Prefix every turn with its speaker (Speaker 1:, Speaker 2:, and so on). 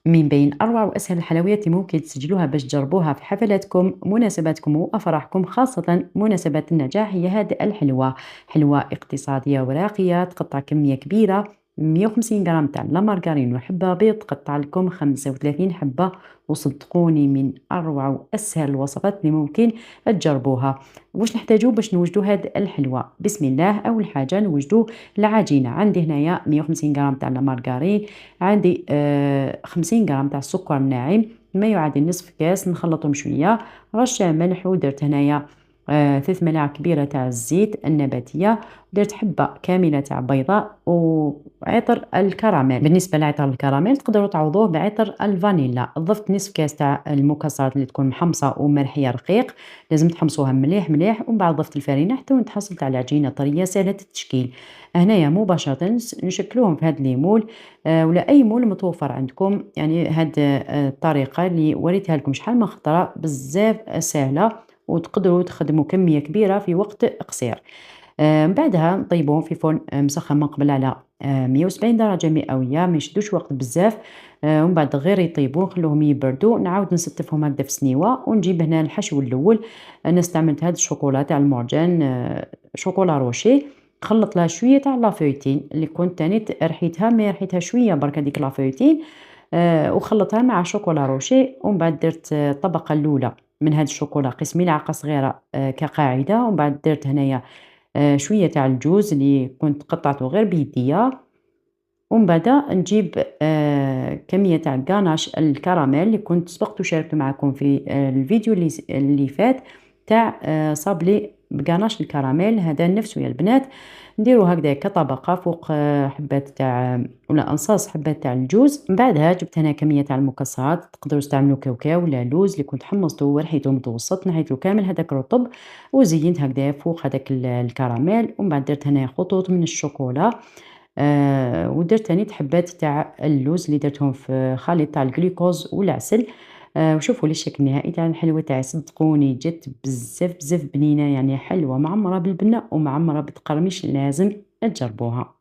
Speaker 1: من بين أروع وأسهل الحلويات اللي ممكن تسجلوها باش تجربوها في حفلاتكم مناسباتكم وأفراحكم، خاصة مناسبات النجاح، هي هذه الحلوة. حلوة اقتصادية وراقية، تقطع كمية كبيرة، 150 غرام تاع لا مارغرين وحبة بيض، تقطع لكم 35 حبة. وصدقوني من أروع وأسهل الوصفات اللي ممكن تجربوها. واش نحتاجو باش نوجدو هذه الحلوة؟ بسم الله. أول حاجة نوجدو العجينة. عندي هنايا 150 غرام تاع لا مارغرين، عندي 50 غرام تاع السكر الناعم، ما يعادل نصف كاس، نخلطهم شويه، رشه ملح، ودرت هنايا 3 ملاعق كبيره تاع الزيت النباتيه، درت حبه كامله تاع بيضاء وعطر الكراميل. بالنسبه لعطر الكراميل تقدروا تعوضوه بعطر الفانيلا. ضفت نصف كاس تاع المكسرات اللي تكون محمصه ومرحيه رقيق، لازم تحمصوها مليح مليح، ومن بعد ضفت الفرينه حتى وين تحصلت على عجينه طريه سهله التشكيل. هنايا مباشره نشكلوهم في هذا الليمول ولا أي مول متوفر عندكم. يعني هاد الطريقة اللي وريتها لكم شحال من خطرة بزاف سهلة، وتقدروا تخدموا كمية كبيرة في وقت قصير. من بعدها نطيبوهم في فرن مسخن من قبل على 170 درجة مئوية، ما يشدوش وقت بزاف. ومن بعد غير يطيبوا نخلوهم يبردوا، نعاود نستفهم هكذا في سنيوة، ونجيب هنا الحشو الأول. أنا استعملت هاد الشوكولا تاع المعجن، شوكولا روشي، خلط لها شويه تاع لافويتين اللي كنت تاني رحيتها، ما رحيتها شويه برك هذيك لافويتين، وخلطها مع شوكولا روشي. ومن بعد درت الطبقه الاولى من هاد الشوكولا قيس ملعقه صغيره كقاعده، ومن بعد درت هنايا شويه تاع الجوز اللي كنت قطعته غير بيديا. ومن بعد نجيب كميه تاع غاناش الكراميل اللي كنت سبقت وشاركته معكم في الفيديو اللي فات تاع صابلي بغاناش الكراميل، هذا نفسه يا البنات. نديرو هكذا كطبقة فوق حبات تاع ولا أنصاص حبات تاع الجوز. من بعدها جبت هنا كمية تاع المكسرات، تقدروا تستعملوا كاوكاو ولا لوز اللي كنت حمصته ورحيته متوسط، نحيتلو كامل هذاك الرطب، وزينت هكذا فوق هذاك الكراميل. ومن بعد درت هنا خطوط من الشوكولا، ودرت تاني حبات تاع اللوز اللي درتهم في خليط تاع الجلوكوز والعسل. وشوفوا لي الشكل النهائي تاع الحلوة تاعي، صدقوني جات بزاف بزاف بنينة، يعني حلوة معمرة بالبنة ومعمرة بالتقرمش، لازم تجربوها.